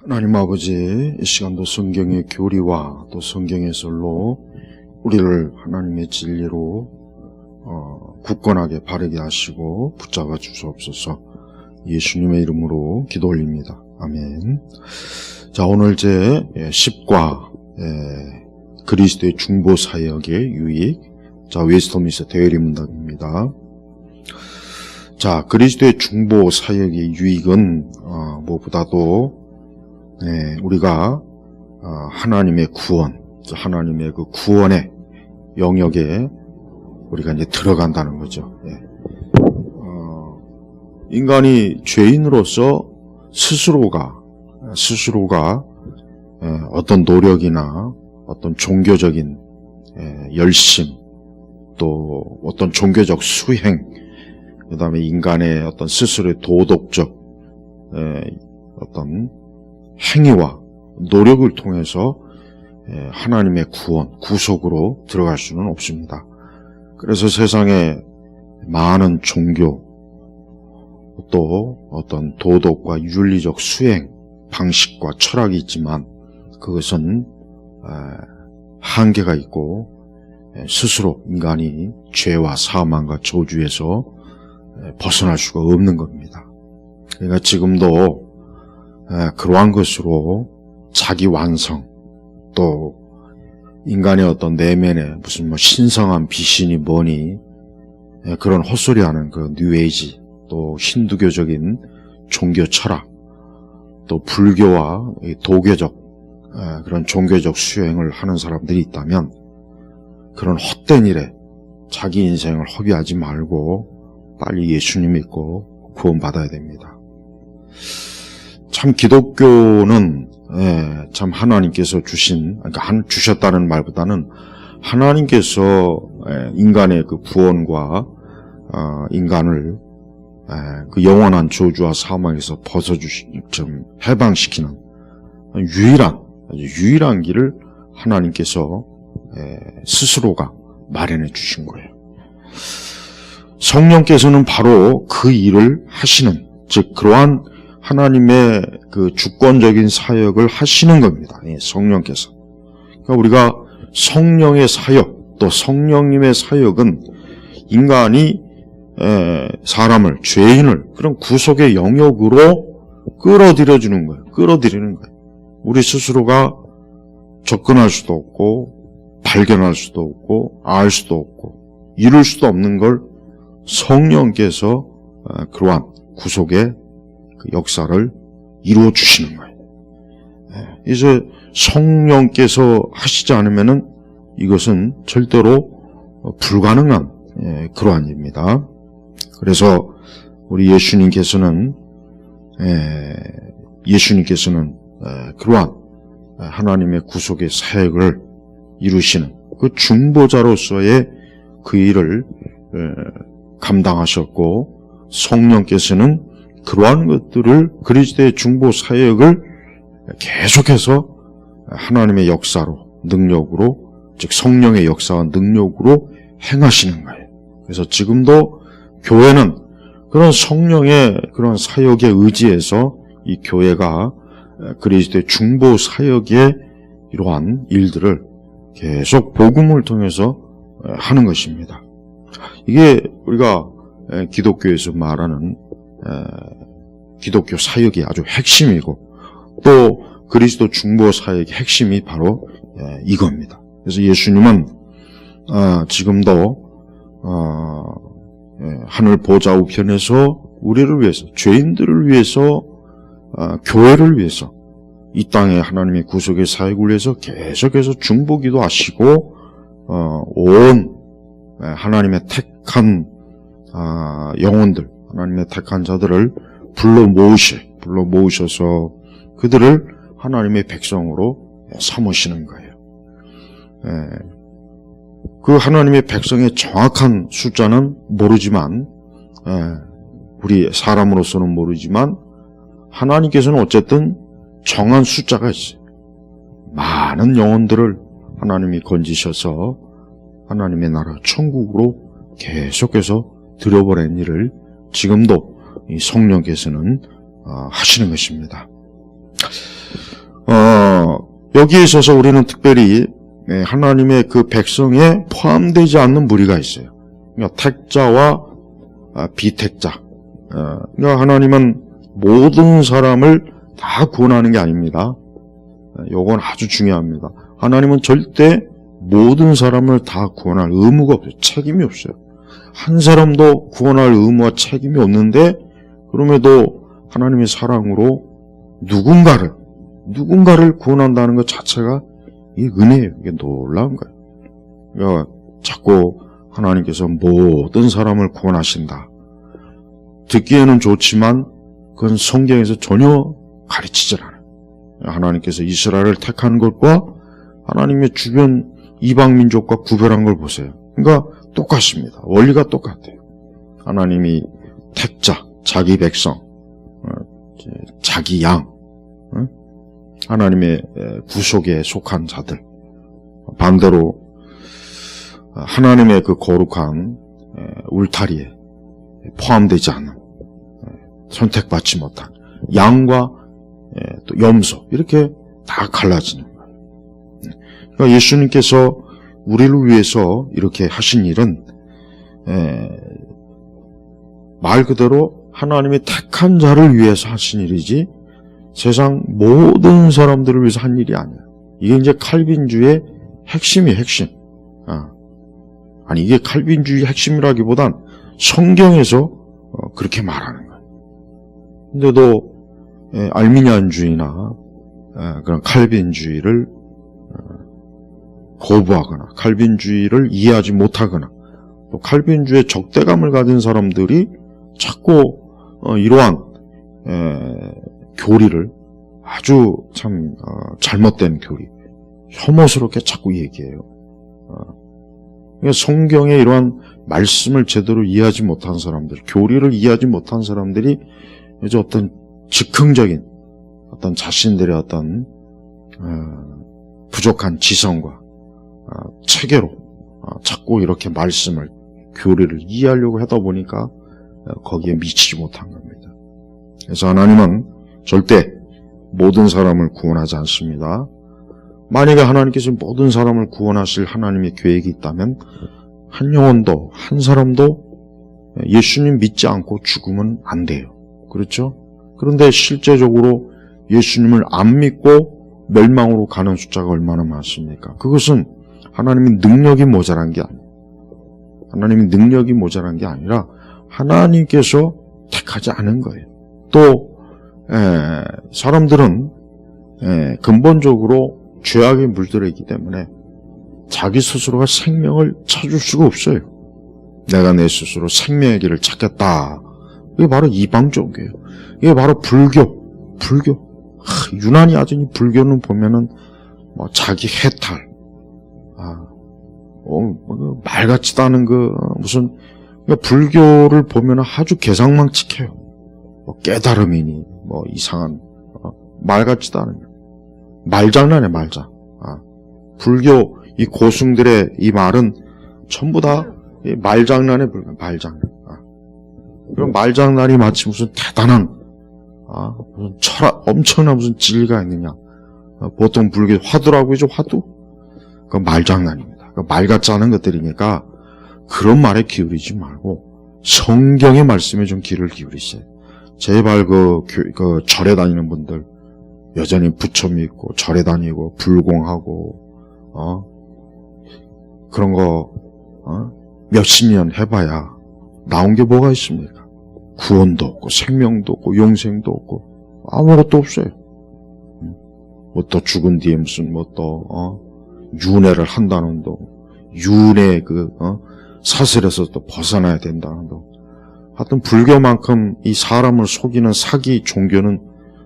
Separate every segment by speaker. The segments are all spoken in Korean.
Speaker 1: 하나님 아버지, 이 시간도 성경의 교리와 또 성경의 설로 우리를 하나님의 진리로 굳건하게 바르게 하시고 붙잡아 주시옵소서. 예수님의 이름으로 기도 올립니다. 아멘. 자, 오늘 제 10과 그리스도의 중보 사역의 유익. 자, 웨스터민스터 대회리 문답입니다. 자, 그리스도의 중보 사역의 유익은 무엇보다도 우리가 하나님의 구원, 하나님의 그 구원의 영역에 우리가 이제 들어간다는 거죠. 인간이 죄인으로서 스스로가 어떤 노력이나 어떤 종교적인 열심, 또 어떤 종교적 수행, 그 다음에 인간의 어떤 스스로의 도덕적 어떤 행위와 노력을 통해서 하나님의 구원, 구속으로 들어갈 수는 없습니다. 그래서 세상에 많은 종교, 또 어떤 도덕과 윤리적 수행, 방식과 철학이 있지만 그것은 한계가 있고 스스로 인간이 죄와 사망과 저주에서 벗어날 수가 없는 겁니다. 그러니까 지금도 그러한 것으로 자기 완성, 또 인간의 어떤 내면에 무슨 신성한 비신이 뭐니 그런 헛소리하는 그 뉴에이지, 또 힌두교적인 종교 철학, 또 불교와 도교적 그런 종교적 수행을 하는 사람들이 있다면 그런 헛된 일에 자기 인생을 허비하지 말고 빨리 예수님 믿고 구원받아야 됩니다. 참 기독교는 참 하나님께서 주셨다는 말보다는 하나님께서 인간의 그 구원과 인간을 그 영원한 저주와 사망에서 좀 해방시키는 유일한 길을 하나님께서 스스로가 마련해 주신 거예요. 성령께서는 바로 그 일을 하시는, 즉 그러한 하나님의 그 주권적인 사역을 하시는 겁니다. 성령께서. 그러니까 우리가 성령의 사역, 또 성령님의 사역은 인간이 사람을, 죄인을 그런 구속의 영역으로 끌어들여주는 거예요. 끌어들이는 거예요. 우리 스스로가 접근할 수도 없고 발견할 수도 없고 알 수도 없고 이룰 수도 없는 걸 성령께서 그러한 구속의 그 역사를 이루어 주시는 거예요. 이제 성령께서 하시지 않으면은 이것은 절대로 불가능한 그러한 일입니다. 그래서 우리 예수님께서는 그러한 하나님의 구속의 사역을 이루시는 그 중보자로서의 그 일을 감당하셨고, 성령께서는 그러한 것들을 그리스도의 중보 사역을 계속해서 하나님의 역사로, 능력으로, 즉 성령의 역사와 능력으로 행하시는 거예요. 그래서 지금도 교회는 그런 성령의 그런 사역에 의지해서 이 교회가 그리스도의 중보 사역의 이러한 일들을 계속 복음을 통해서 하는 것입니다. 이게 우리가 기독교에서 말하는 기독교 사역의 아주 핵심이고, 또 그리스도 중보 사역의 핵심이 바로 이겁니다. 그래서 예수님은 지금도 하늘 보좌 우편에서 우리를 위해서, 죄인들을 위해서, 교회를 위해서, 이 땅에 하나님의 구속의 사역을 위해서 계속해서 중보기도 하시고 온 하나님의 택한 영혼들, 하나님의 택한 자들을 불러 모으셔서 그들을 하나님의 백성으로 삼으시는 거예요. 그 하나님의 백성의 정확한 숫자는 모르지만, 우리 사람으로서는 모르지만 하나님께서는 어쨌든 정한 숫자가 있어요. 많은 영혼들을 하나님이 건지셔서 하나님의 나라 천국으로 계속해서 들여보낸 일을 지금도 이 성령께서는 하시는 것입니다. 여기에 있어서 우리는 특별히 하나님의 그 백성에 포함되지 않는 무리가 있어요. 그러니까 택자와 비택자. 그러니까 하나님은 모든 사람을 다 구원하는 게 아닙니다. 이건 아주 중요합니다. 하나님은 절대 모든 사람을 다 구원할 의무가 없어요. 책임이 없어요. 한 사람도 구원할 의무와 책임이 없는데 그럼에도 하나님의 사랑으로 누군가를 구원한다는 것 자체가 이 은혜예요. 이게 놀라운 거예요. 그러니까 자꾸 하나님께서 모든 사람을 구원하신다. 듣기에는 좋지만 그건 성경에서 전혀 가르치질 않아요. 하나님께서 이스라엘을 택한 것과 하나님의 주변 이방민족과 구별한 걸 보세요. 그러니까 똑같습니다. 원리가 똑같아요. 하나님이 택자, 자기 백성, 자기 양, 하나님의 구속에 속한 자들, 반대로 하나님의 그 거룩한 울타리에 포함되지 않는, 선택받지 못한 양과 또 염소, 이렇게 다 갈라지는 거예요. 그러니까 예수님께서 우리를 위해서 이렇게 하신 일은 말 그대로 하나님의 택한 자를 위해서 하신 일이지 세상 모든 사람들을 위해서 한 일이 아니에요. 이게 이제 칼빈주의의 핵심이에요, 핵심. 아니, 이게 칼빈주의 핵심이라기보단 성경에서 그렇게 말하는 거예요. 근데도 알미니안주의나 그런 칼빈주의를 거부하거나 칼빈주의를 이해하지 못하거나 또 칼빈주의의 적대감을 가진 사람들이 자꾸 이러한 교리를 아주 참 잘못된 교리, 혐오스럽게 자꾸 얘기해요. 그러니까 성경의 이러한 말씀을 제대로 이해하지 못한 사람들, 교리를 이해하지 못한 사람들이 이제 어떤 즉흥적인 어떤 자신들의 어떤 부족한 지성과 체계로 자꾸 이렇게 말씀을, 교리를 이해하려고 하다 보니까 거기에 미치지 못한 겁니다. 그래서 하나님은 절대 모든 사람을 구원하지 않습니다. 만약에 하나님께서 모든 사람을 구원하실 하나님의 계획이 있다면 한 영혼도, 한 사람도 예수님 믿지 않고 죽으면 안 돼요. 그렇죠? 그런데 실제적으로 예수님을 안 믿고 멸망으로 가는 숫자가 얼마나 많습니까? 그것은 하나님의 능력이 모자란 게 아니에요. 하나님의 능력이 모자란 게 아니라 하나님께서 택하지 않은 거예요. 또 사람들은 근본적으로 죄악에 물들어 있기 때문에 자기 스스로가 생명을 찾을 수가 없어요. 내가 내 스스로 생명의 길을 찾겠다. 이게 바로 이방적이에요. 이게 바로 불교. 유난히 하더니 불교는 보면은 뭐 자기 해탈, 말 같지도 않은 무슨, 그러니까 불교를 보면은 아주 개상망측해요. 뭐 깨달음이니, 뭐 이상한, 말 같지도 않은, 말장난이에요, 말장. 불교, 이 고승들의 이 말은 전부 다 말장난에 불과해요, 말장난. 그럼 말장난이 마치 무슨 대단한, 무슨 엄청난 무슨 진리가 있느냐. 보통 불교 화두라고 하죠, 화두? 그 말장난입니다. 말 같지 않은 것들이니까 그런 말에 기울이지 말고 성경의 말씀에 좀 귀를 기울이세요. 제발 그 절에 다니는 분들, 여전히 부처 믿고 절에 다니고 불공하고 그런 거 몇십 년 해봐야 나온 게 뭐가 있습니까? 구원도 없고 생명도 없고 용생도 없고 아무것도 없어요. 뭐 또 죽은 뒤에 무슨 뭐 또 윤회를 한다는 도, 윤회 사슬에서 또 벗어나야 된다는 도. 하여튼 불교만큼 이 사람을 속이는 사기 종교는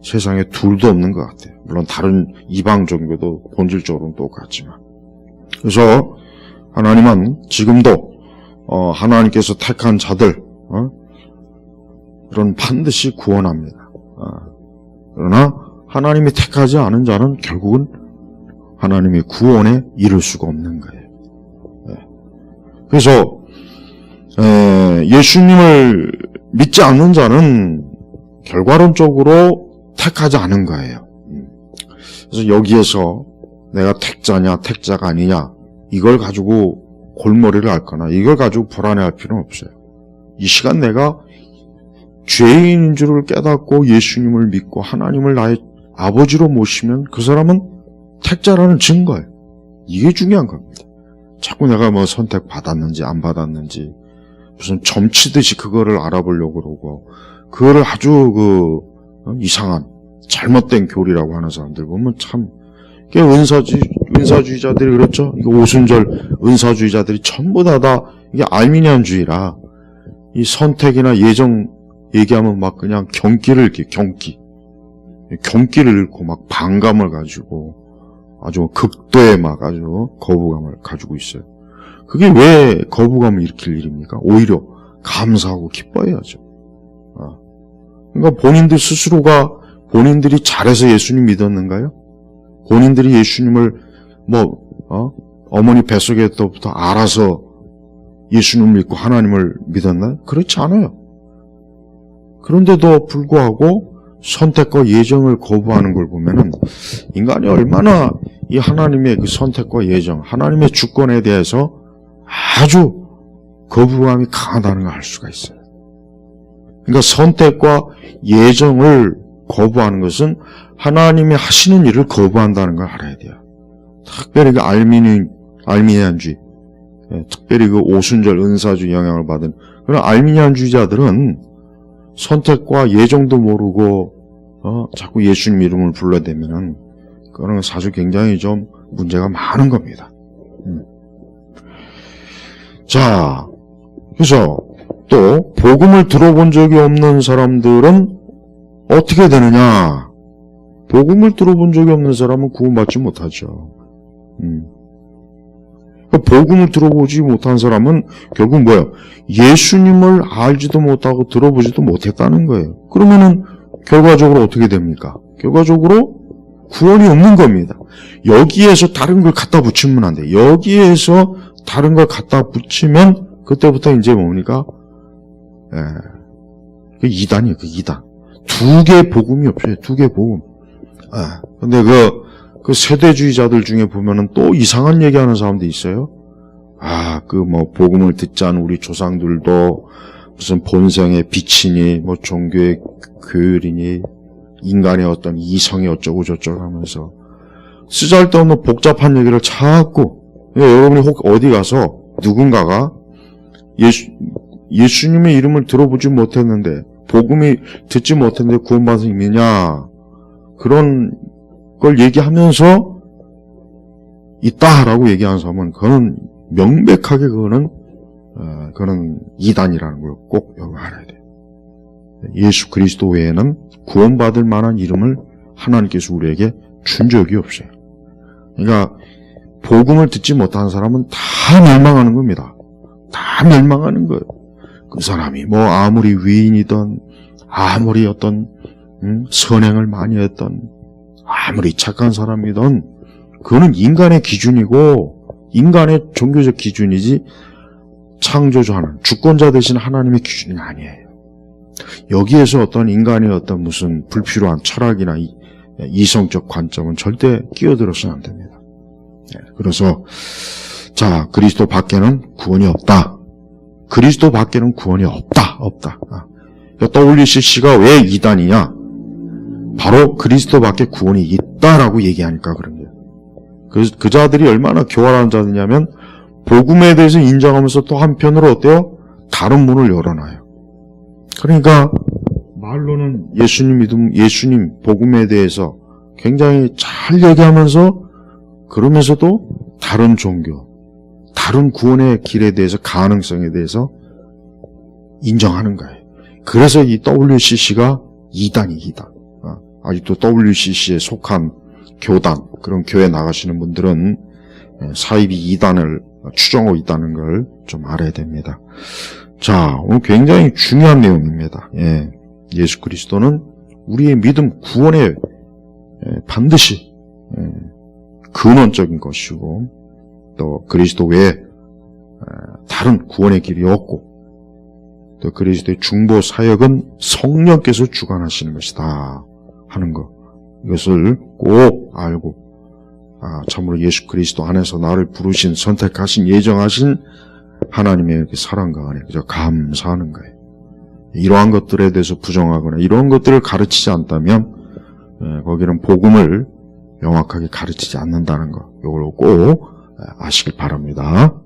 Speaker 1: 세상에 둘도 없는 것 같아요. 물론 다른 이방 종교도 본질적으로는 똑같지만. 그래서 하나님은 지금도 하나님께서 택한 자들 그런 반드시 구원합니다. 그러나 하나님이 택하지 않은 자는 결국은 하나님의 구원에 이를 수가 없는 거예요. 그래서 예수님을 믿지 않는 자는 결과론적으로 택하지 않은 거예요. 그래서 여기에서 내가 택자냐 택자가 아니냐 이걸 가지고 골머리를 앓거나 이걸 가지고 불안해할 필요는 없어요. 이 시간 내가 죄인인 줄을 깨닫고 예수님을 믿고 하나님을 나의 아버지로 모시면 그 사람은 택자라는 증거예요. 이게 중요한 겁니다. 자꾸 내가 뭐 선택받았는지 안 받았는지 무슨 점치듯이 그거를 알아보려고 그러고 그거를 아주 이상한 잘못된 교리라고 하는 사람들 보면 참 이게 은사주의자들이 그렇죠. 이게 오순절 은사주의자들이 전부 다 이게 알미니안주의라 이 선택이나 예정 얘기하면 막 그냥 경기를 잃고 막 반감을 가지고 아주 극도의 막 아주 거부감을 가지고 있어요. 그게 왜 거부감을 일으킬 일입니까? 오히려 감사하고 기뻐해야죠. 그러니까 본인들 스스로가 본인들이 잘해서 예수님 믿었는가요? 본인들이 예수님을 어머니 뱃속에서부터 알아서 예수님을 믿고 하나님을 믿었나요? 그렇지 않아요. 그런데도 불구하고 선택과 예정을 거부하는 걸 보면은 인간이 얼마나 이 하나님의 그 선택과 예정, 하나님의 주권에 대해서 아주 거부감이 강하다는 걸 알 수가 있어요. 그러니까 선택과 예정을 거부하는 것은 하나님이 하시는 일을 거부한다는 걸 알아야 돼요. 특별히 그 알미니안주의, 특별히 그 오순절 은사주의 영향을 받은 그런 알미니안주의자들은 선택과 예정도 모르고 자꾸 예수님 이름을 불러대면은 그거는 사실 굉장히 좀 문제가 많은 겁니다. 자, 그래서 또 복음을 들어본 적이 없는 사람들은 어떻게 되느냐? 복음을 들어본 적이 없는 사람은 구원받지 못하죠. 복음을 들어보지 못한 사람은 결국 뭐예요? 예수님을 알지도 못하고 들어보지도 못했다는 거예요. 그러면은 결과적으로 어떻게 됩니까? 결과적으로 구원이 없는 겁니다. 여기에서 다른 걸 갖다 붙이면 안 돼요. 여기에서 다른 걸 갖다 붙이면 그때부터 이제 뭡니까? 그 이단이에요. 그 이단. 두 개 복음이 없어요. 두 개 복음. 근데 그 세대주의자들 중에 보면은 또 이상한 얘기하는 사람도 있어요. 복음을 듣지 않은 우리 조상들도 무슨 본성의 빛이니, 종교의 교율이니, 인간의 어떤 이성이 어쩌고 저쩌고 하면서 쓰잘데없는 복잡한 얘기를 자꾸, 여러분이 혹 어디 가서 누군가가 예수님의 이름을 들어보지 못했는데, 복음이 듣지 못했는데 구원받은 사람이냐, 그런 걸 얘기하면서 있다라고 얘기하는 사람은 그거는 명백하게 그거는 이단이라는 걸 꼭 알아야 돼요. 예수 그리스도 외에는 구원받을 만한 이름을 하나님께서 우리에게 준 적이 없어요. 그러니까 복음을 듣지 못한 사람은 다 멸망하는 겁니다. 다 멸망하는 거예요. 그 사람이 아무리 위인이든 아무리 어떤 선행을 많이 했던 아무리 착한 사람이든 그거는 인간의 기준이고 인간의 종교적 기준이지 창조주하는 주권자 되신 하나님의 기준이 아니에요. 여기에서 어떤 인간의 어떤 무슨 불필요한 철학이나 이성적 관점은 절대 끼어들어서는 안 됩니다. 그래서 자, 그리스도 밖에는 구원이 없다. 그리스도 밖에는 구원이 없다. WCC가 왜 이단이냐? 바로 그리스도 밖에 구원이 있다라고 얘기하니까 그런 거예요. 그 자들이 얼마나 교활한 자들이냐면 복음에 대해서 인정하면서 또 한편으로 어때요? 다른 문을 열어놔요. 그러니까 말로는 예수님 복음에 대해서 굉장히 잘 얘기하면서 그러면서도 다른 종교, 다른 구원의 길에 대해서 가능성에 대해서 인정하는 거예요. 그래서 이 WCC가 이단이다. 아직도 WCC에 속한 교단, 그런 교회 나가시는 분들은 사이비 이단을 추정하고 있다는 걸 좀 알아야 됩니다. 자, 오늘 굉장히 중요한 내용입니다. 예수 그리스도는 우리의 믿음 구원에 반드시 근원적인 것이고 또 그리스도 외에 다른 구원의 길이 없고 또 그리스도의 중보 사역은 성령께서 주관하시는 것이다 하는 것, 이것을 꼭 알고 참으로 예수 그리스도 안에서 나를 부르신, 선택하신, 예정하신 하나님의 사랑과 안에 그저 감사하는 거예요. 이러한 것들에 대해서 부정하거나 이런 것들을 가르치지 않다면 거기는 복음을 명확하게 가르치지 않는다는 거, 이걸 꼭 아시길 바랍니다.